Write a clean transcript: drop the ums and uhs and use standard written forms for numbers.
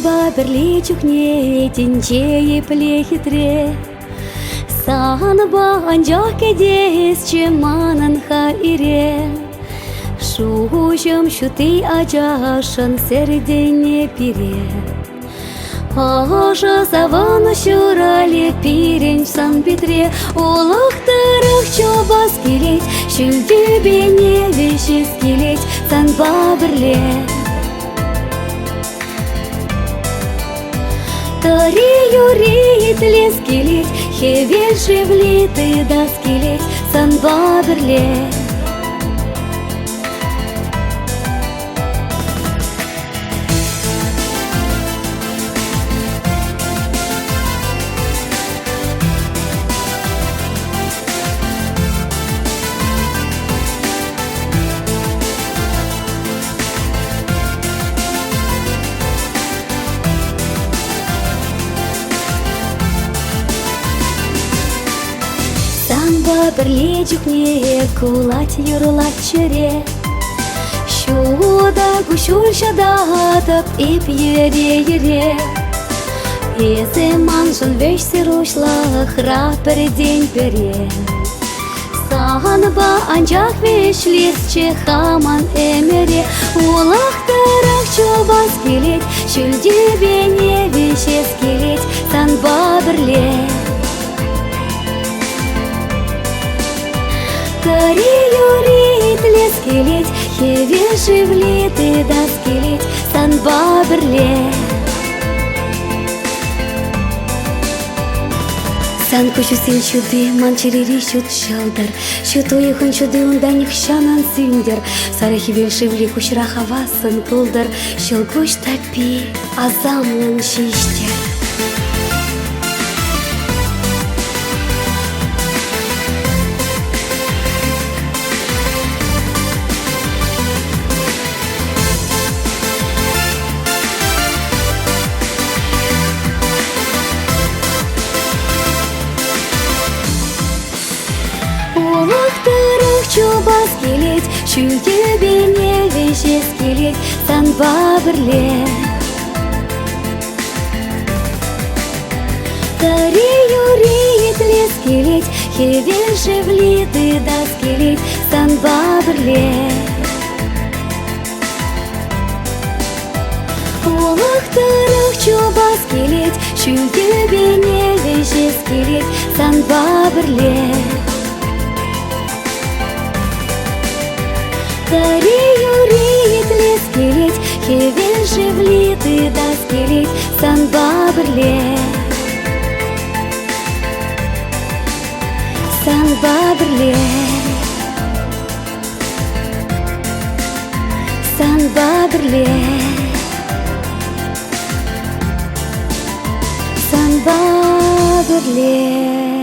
Санба берли чухне, тинчее плехитре. Санба анжак кедес, чеманан ха ире. Шушам шуты ажашан сердене пире. Аша савану шурали пирень в Сан-Петре. Улахтарах чобас келеть, шүлде бене вешес келеть, Санба бірле. Тари юри тлес келеть, хевел шевлет и дас келеть, Санба бірле. Санба бірле чухне, кулать юрлать чыре. Шуда гушур шадатып, ип ере-ере. Эзе манжын веш сирушлах, рапер день пере. Санба анжак вешлес, чехаман эмере. Улахтарах чобас келеть, шүлде бене вешес келеть, Санба бірле. Тари юри тлес келеть, хевел шевлет и дас келеть, Санба бірле. Сан кучу сен шуды, ман черери шуд шалдар. Шутой хон шуды унданих шанан синдер. Сара хевел шевли кучрах авасын кулдар. Шел гуш тапи, азамлан шиштер. Улахтарах чобас келеть, шүлде бене вешес келеть, Санба бірле. Тари юри тлес келеть, хевел шевлет и дас келеть, Санба бірле. Улахтарах чобас келеть, шүлде бене вешес келеть, Санба бірле. Тари юри тлес келеть, хевел шевлет и дас келеть, Санба бірле. Санба бірле. Санба бірле. Санба бірле.